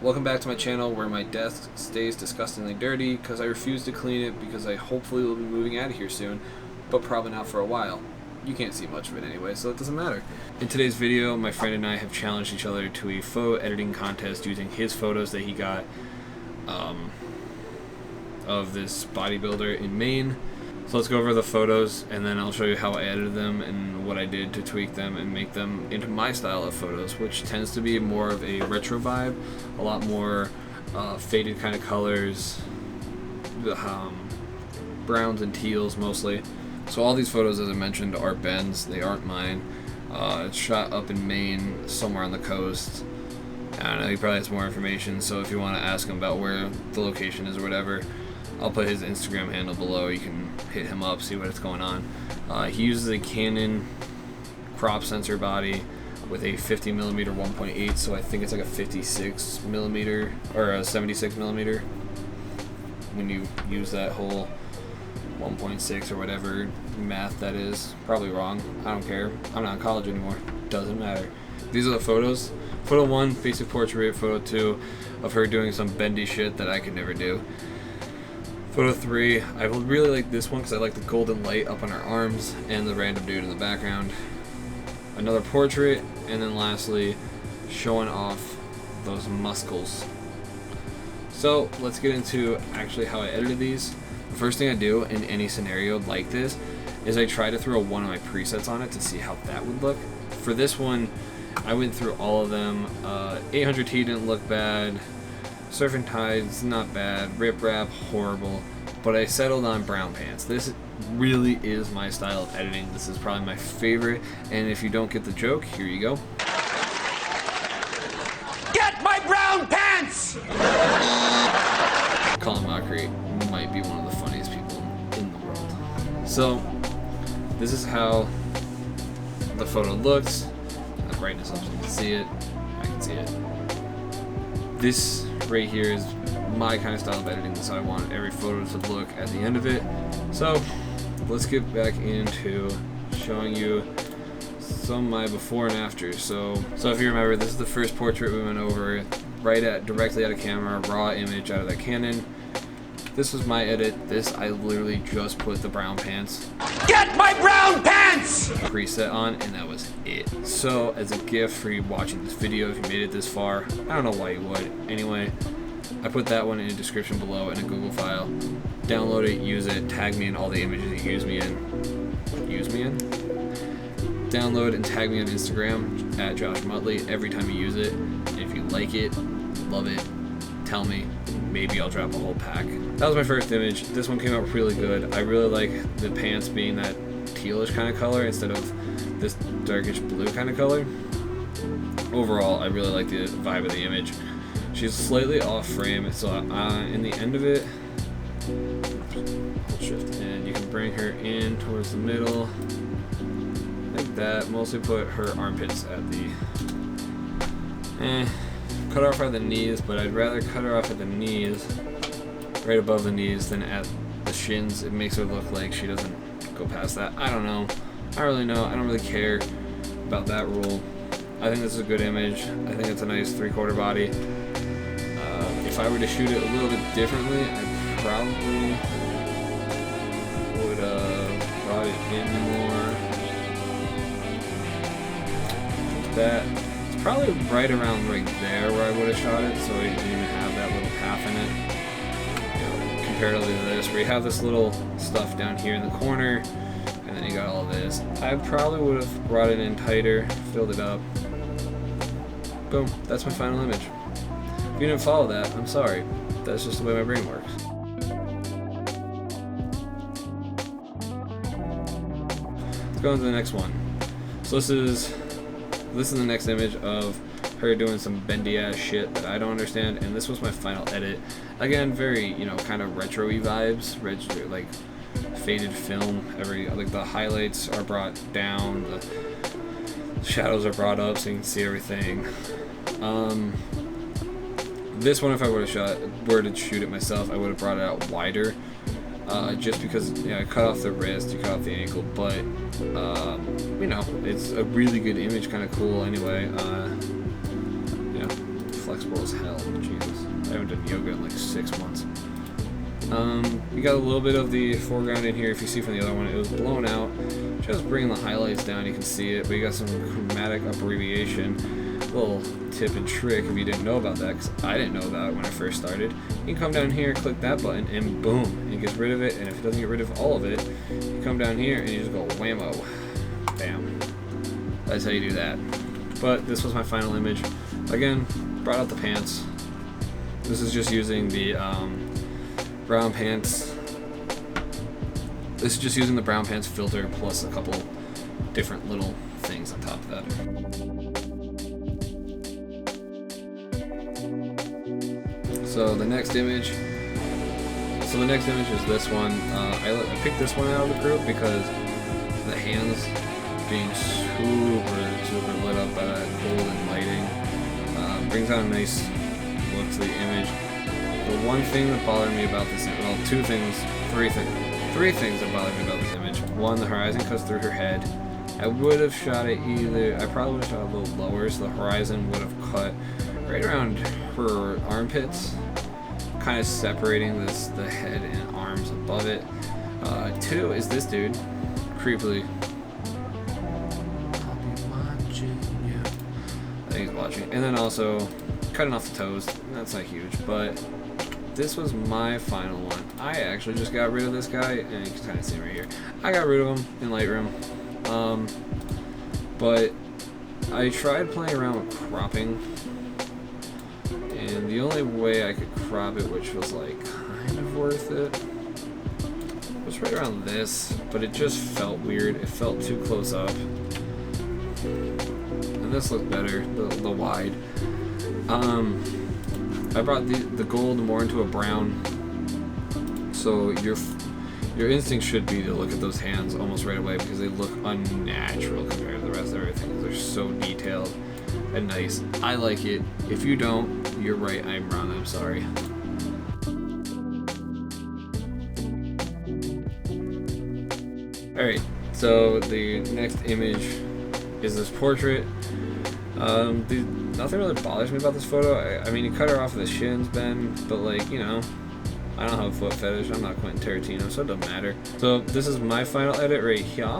Welcome back to my channel where my desk stays disgustingly dirty because I refuse to clean it because I hopefully will be moving out of here soon, but probably not for a while. You can't see much of it anyway, so it doesn't matter. In today's video, my friend and I have challenged each other to a photo editing contest using his photos that he got of this bodybuilder in Maine. So let's go over the photos and then I'll show you how I edited them and what I did to tweak them and make them into my style of photos, which tends to be more of a retro vibe, a lot more faded kind of colors, browns and teals mostly. So all these photos, as I mentioned, are Ben's. They aren't mine. It's shot up in Maine, somewhere on the coast. I don't know, he probably has more information, so if you want to ask him about where the location is or whatever, I'll put his Instagram handle below. You can hit him up, see what's going on. He uses a Canon crop sensor body with a 50mm 1.8, so I think it's like a 56mm or a 76mm when you use that whole 1.6 or whatever math that is. Probably wrong. I don't care. I'm not in college anymore. Doesn't matter. These are the photos. Photo 1, basic portrait. Photo 2, of her doing some bendy shit that I could never do. Photo 3, I really like this one because I like the golden light up on her arms and the random dude in the background. Another portrait, and then lastly, showing off those muscles. So let's get into actually how I edited these. The first thing I do in any scenario like this is I try to throw one of my presets on it to see how that would look. For this one, I went through all of them. 800T didn't look bad. Surfing Tides, not bad. Rip Rap, horrible. But I settled on brown pants. This really is my style of editing. This is probably my favorite. And if you don't get the joke, here you go. Get my brown pants! Colin Mockery might be one of the funniest people in the world. So, this is how the photo looks. I'll brighten this up so you can see it. I can see it. This right here is my kind of style of editing, so I want every photo to look at the end of it. So let's get back into showing you some of my before and after. So if you remember, this is the first portrait we went over, directly out of camera, raw image out of that Canon. This was my edit. This, I literally just put the brown pants. Get my brown pants! Preset on, and that was it. So as a gift for you watching this video, if you made it this far, I don't know why you would. Anyway, I put that one in the description below in a Google file. Download it, use it, tag me in all the images you use me in. Download and tag me on Instagram at Josh Muttley every time you use it. And if you like it, love it, tell me. Maybe I'll drop a whole pack. That was my first image. This one came out really good. I really like the pants being that tealish kind of color instead of this darkish blue kind of color. Overall, I really like the vibe of the image. She's slightly off frame, so in the end of it, hold shift, and you can bring her in towards the middle, like that. Mostly put her armpits at the, cut her off at the knees, but I'd rather cut her off at the knees, right above the knees, than at the shins. It makes her look like she doesn't go past that. I don't know. I don't really know. I don't really care about that rule. I think this is a good image. I think it's a nice 3/4 body. If I were to shoot it a little bit differently, I probably would have brought it in more. Like that. It's probably right around right there where I would have shot it, so I didn't even have that little path in it. You know, comparatively to this, where you have this little stuff down here in the corner, and then you got all this. I probably would have brought it in tighter, filled it up. Boom, that's my final image. If you didn't follow that, I'm sorry. That's just the way my brain works. Let's go on to the next one. So this is the next image of her doing some bendy ass shit that I don't understand, and this was my final edit. Again, very, kind of retro-y vibes, like faded film. Like the highlights are brought down, the shadows are brought up so you can see everything. This one, if I were to shoot it myself, I would have brought it out wider, just because I cut off the wrist, you cut off the ankle, but it's a really good image, kind of cool anyway. Flex flexible as hell. Jesus, I haven't done yoga in like 6 months. You got a little bit of the foreground in here. If you see from the other one, it was blown out. Just bringing the highlights down, you can see it, but you got some chromatic abbreviation. Little tip and trick if you didn't know about that, because I didn't know about it when I first started. You can come down here, click that button, and boom, it gets rid of it. And if it doesn't get rid of all of it, you come down here and you just go whammo, bam. That's how you do that. But this was my final image. Again, brought out the pants. This is just using the brown pants. This is just using the brown pants filter plus a couple different little things on top of that. So the next image is this one. I picked this one out of the group because the hands being super lit up by that golden lighting brings out a nice look to the image. The one thing that bothered me about this, well, three things that bothered me about this image. One, the horizon cuts through her head. I would have shot it I probably would have shot it a little lower, so the horizon would have cut right around her armpits, kind of separating the head and arms above it. Two is this dude, creepily. I'll be watching you. I think he's watching. And then also cutting off the toes. That's not huge, but this was my final one. I actually just got rid of this guy, and you can kind of see him right here. I got rid of him in Lightroom, but I tried playing around with cropping, and the only way I could crop it, which was like kind of worth it, was right around this, but it just felt weird. It felt too close up, and this looked better, the wide. I brought the gold more into a brown, so your instinct should be to look at those hands almost right away because they look unnatural compared to the rest of everything. They're so detailed and nice. I like it. If you don't, you're right. I'm wrong. I'm sorry. Alright, so the next image is this portrait. Nothing really bothers me about this photo. I mean, you cut her off of the shins, Ben, but like, you know, I don't have a foot fetish. I'm not Quentin Tarantino, so it doesn't matter. So this is my final edit right here.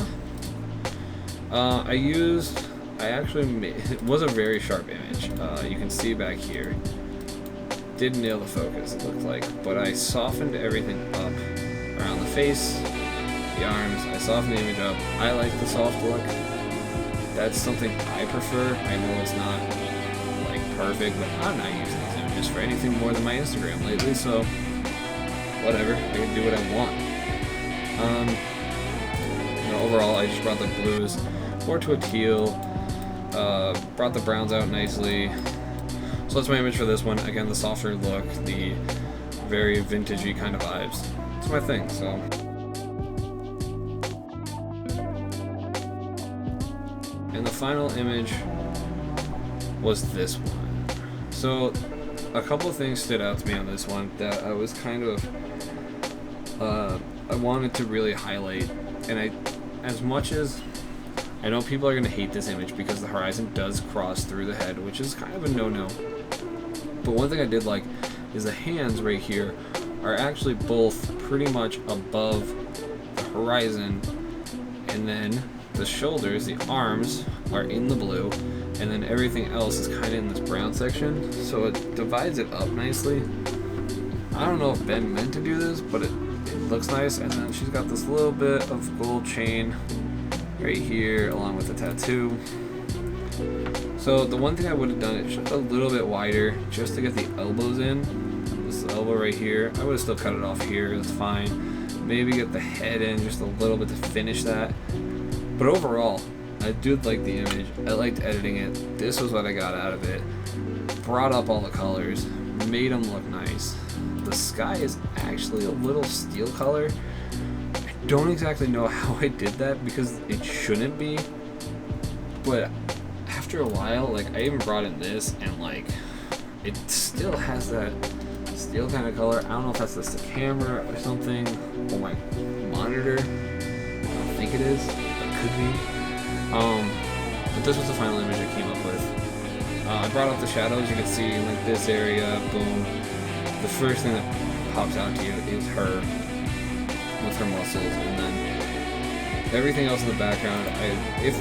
It was a very sharp image. You can see back here. Did nail the focus, it looked like, but I softened everything up around the face, the arms. I softened the image up. I like the soft look. That's something I prefer. I know it's not like perfect, but I'm not using these images for anything more than my Instagram lately, so whatever, I can do what I want. Overall, I just brought the blues more to a teal, brought the browns out nicely. So that's my image for this one. Again, the softer look, the very vintagey kind of vibes. It's my thing, so. And the final image was this one. So a couple of things stood out to me on this one that I was kind of I wanted to really highlight, and as much as I know people are going to hate this image because the horizon does cross through the head, which is kind of a no-no, but one thing I did like is the hands right here are actually both pretty much above the horizon, and then the shoulders, the arms, are in the blue, and then everything else is kind of in this brown section, so it divides it up nicely. I don't know if Ben meant to do this, but it looks nice. And then she's got this little bit of gold chain right here along with the tattoo. So the one thing I would have done is just a little bit wider just to get the elbows in. This elbow right here, I would have still cut it off here, that's fine. Maybe get the head in just a little bit to finish that. But overall, I did like the image. I liked editing it. This was what I got out of it. Brought up all the colors, made them look nice. The sky is actually a little steel color. I don't exactly know how I did that because it shouldn't be, but after a while, like, I even brought in this and like it still has that steel kind of color. I don't know if that's just the camera or something, or my monitor. I don't think it is. It could be. But this was the final image I came up with. I brought up the shadows. You can see like this area, boom. The first thing that pops out to you is her with her muscles, and then everything else in the background. If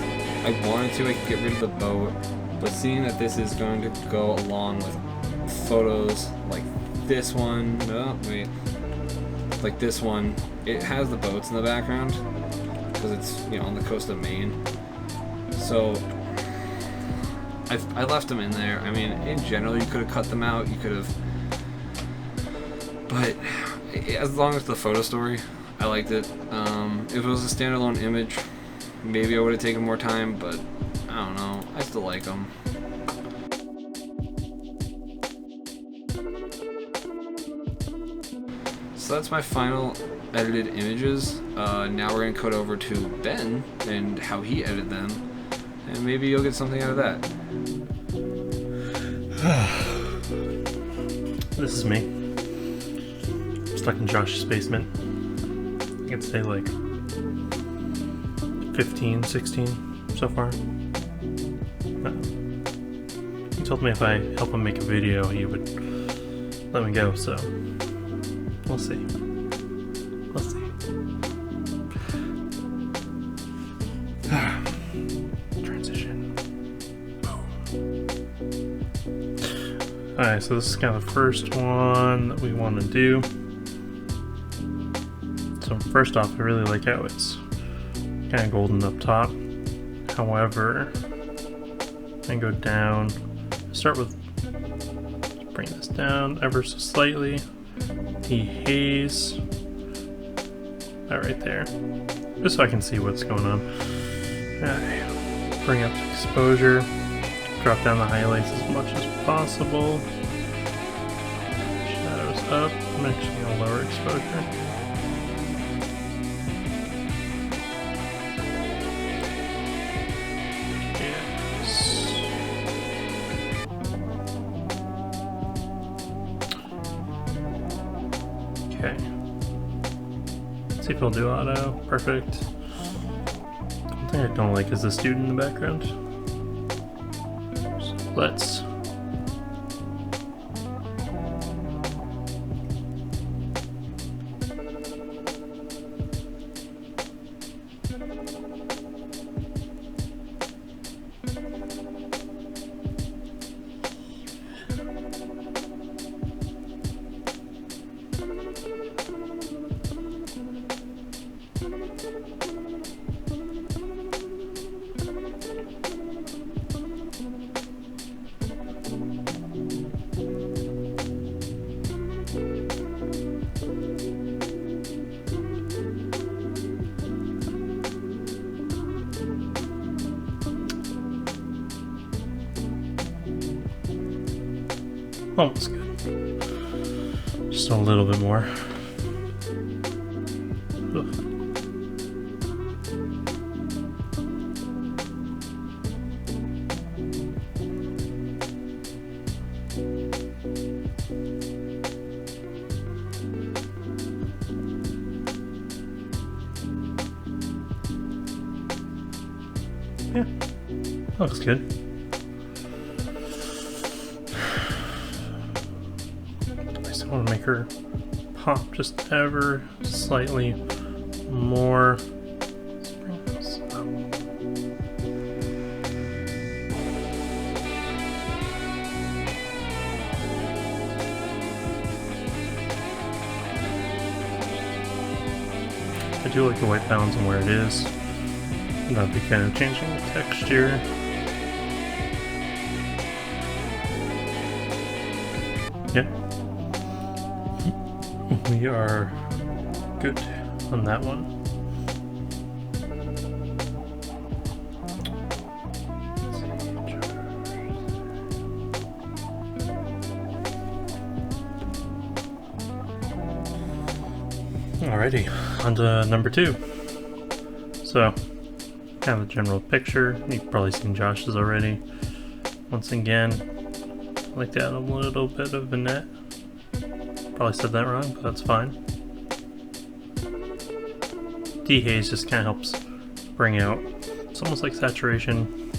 I wanted to, I could get rid of the boat, but seeing that this is going to go along with photos like this one, oh wait, like this one, it has the boats in the background because it's, you know, on the coast of Maine. So I left them in there. I mean, in general, you could have cut them out. You could have, but as long as the photo story, I liked it. If it was a standalone image, maybe I would have taken more time, but I don't know. I still like them. So that's my final edited images. Now we're gonna cut over to Ben and how he edited them, and maybe you'll get something out of that. This is me. Stuck in Josh's basement. I'd say like 15, 16 so far. He told me if I help him make a video, he would let me go, so we'll see. We'll see. Transition. Boom. Alright, so this is kind of the first one that we want to do. So first off, I really like how it's kind of golden up top. However, I go down, start with, bring this down ever so slightly. Dehaze that right there, just so I can see what's going on. Alright, bring up the exposure, drop down the highlights as much as possible. Shadows up. I'm actually going to lower exposure. Okay. See if he'll do auto. Perfect. One thing I don't like is this dude in the background. So let's. Almost good. Just a little bit more. Ugh. Yeah, looks good. I want to make her pop just ever slightly more. Let's bring this up. I do like the white balance on where it is. And I'll be kind of changing the texture. Yeah. We are good on that one. Alrighty, on to number 2. So, kind of the general picture. You've probably seen Josh's already. Once again, I like to add a little bit of vignette. Probably said that wrong, but that's fine. Dehaze just kind of helps bring out, it's almost like saturation,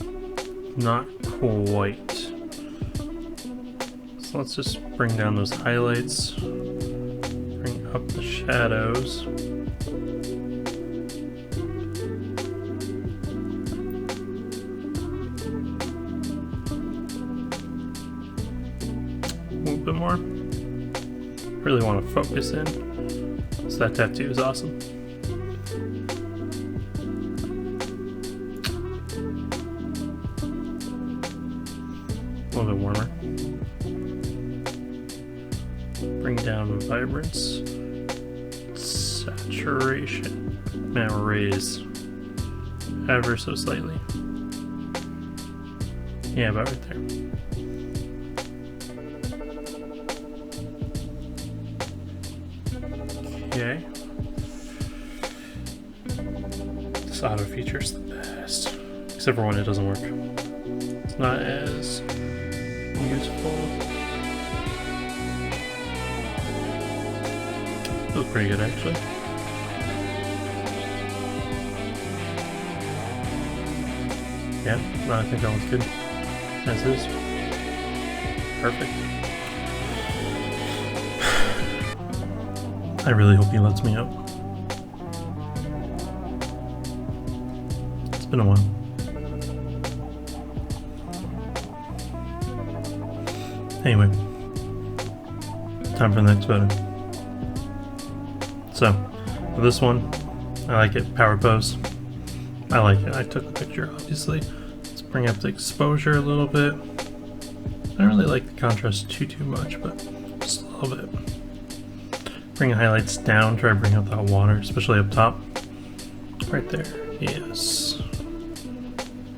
not quite. So let's just bring down those highlights, bring up the shadows. A little bit more. Really want to focus in. So that tattoo is awesome. A little bit warmer. Bring down vibrance, saturation, now raise ever so slightly. Yeah, about right there. Okay. This auto feature is the best, except for when it doesn't work. It's not as useful. Feels pretty good, actually. Yeah, no, I think that one's good. As is. Perfect. I really hope he lets me up. It's been a while. Anyway, time for the next photo. So, for this one, I like it. Power pose. I like it. I took the picture, obviously. Let's bring up the exposure a little bit. I don't really like the contrast too much, but just a little bit. Bring the highlights down. Try to bring out that water, especially up top. Right there. Yes.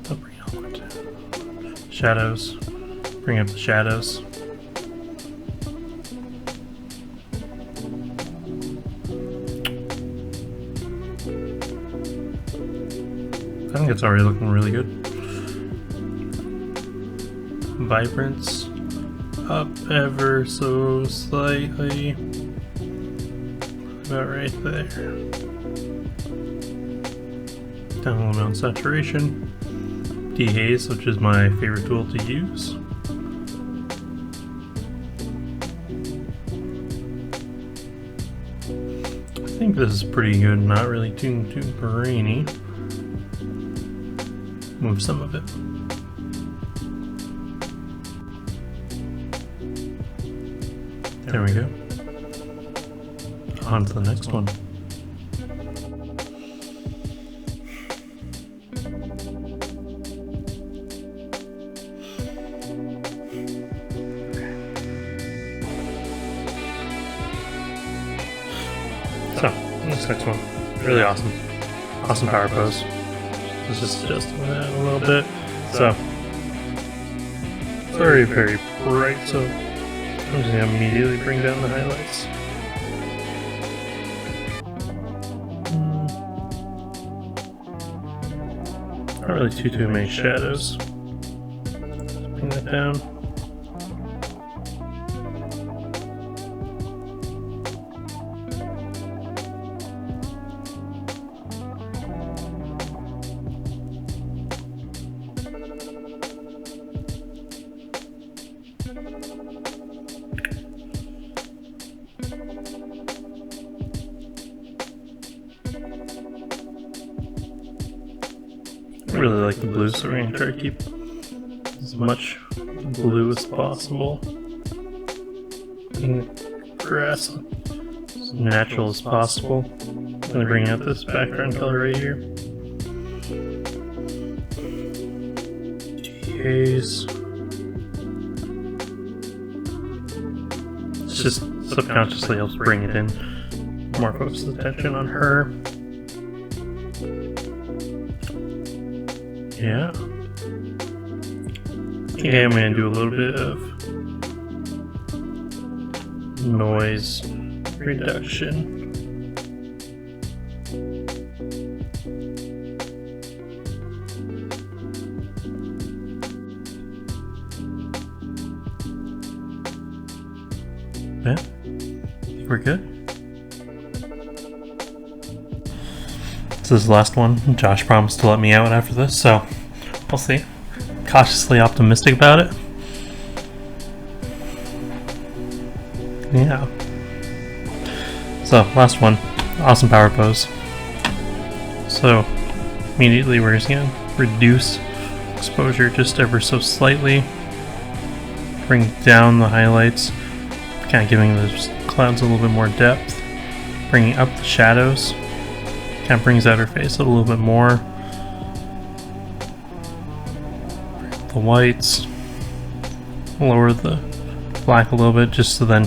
I'll bring it all the way down. Shadows. Bring up the shadows. I think it's already looking really good. Vibrance up ever so slightly. About right there. Down a little bit on saturation. Dehaze, which is my favorite tool to use. I think this is pretty good, not really too grainy. Move some of it. There we go. On to the next one. So, this next one, really awesome. Awesome power pose. Let's just adjust that a little bit. So, very, very bright, so I'm just going to immediately bring down the highlights. Not really too many shadows. Just bring that down. I really like the blue, so we're going to try to keep as much blue as possible. And grass as natural as possible. I'm going to bring out this background color right here. Haze. It's just subconsciously helps bring it in. More focused attention on her. Yeah. Okay, I'm going to do a little bit of noise reduction. Yeah, I think we're good. This is the last one. Josh promised to let me out after this, so we'll see. Cautiously optimistic about it. Yeah. So, last one. Awesome power pose. So, immediately we're just going to reduce exposure just ever so slightly. Bring down the highlights. Kind of giving those clouds a little bit more depth. Bringing up the shadows. Kind of brings out her face a little bit more. The whites. Lower the black a little bit just so then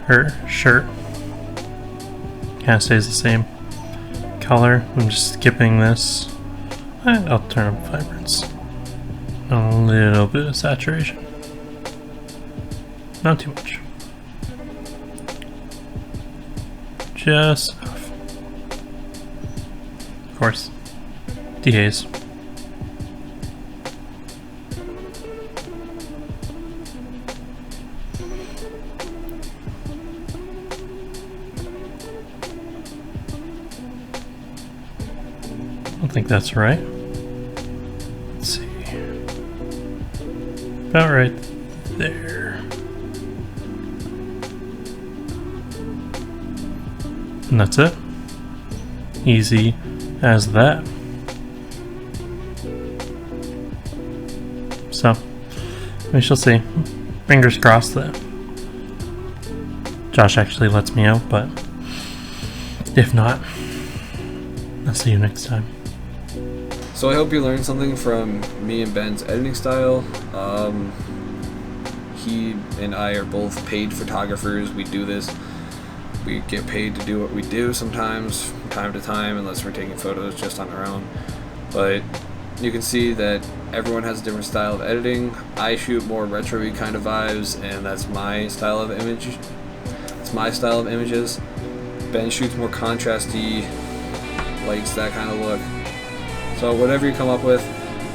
her shirt kind of stays the same color. I'm just skipping this. I'll turn up vibrance. A little bit of saturation. Not too much. Just enough. Of course, dehaze. I think that's right. Let's see. About right there. And that's it. Easy as that. So, we shall see. Fingers crossed that Josh actually lets me out, but if not, I'll see you next time. So I hope you learned something from me and Ben's editing style. He and I are both paid photographers. We do this. We get paid to do what we do sometimes, from time to time, unless we're taking photos just on our own. But you can see that everyone has a different style of editing. I shoot more retro-y kind of vibes, and that's my style of image. It's my style of images. Ben shoots more contrasty, likes that kind of look. So whatever you come up with,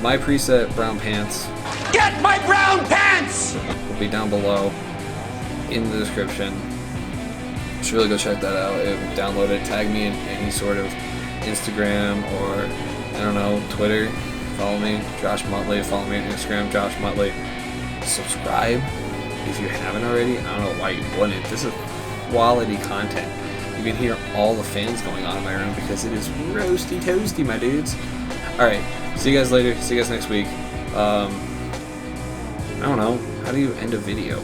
my preset brown pants Get my brown pants! will be down below in the description. You should really go check that out. Download it, tag me in any sort of Instagram or, I don't know, Twitter. Follow me, Josh Muttley. Follow me on Instagram, Josh Muttley. Subscribe if you haven't already. I don't know why you wouldn't. This is quality content. You can hear all the fans going on in my room because it is roasty toasty, my dudes. Alright, see you guys later. See you guys next week. I don't know. How do you end a video?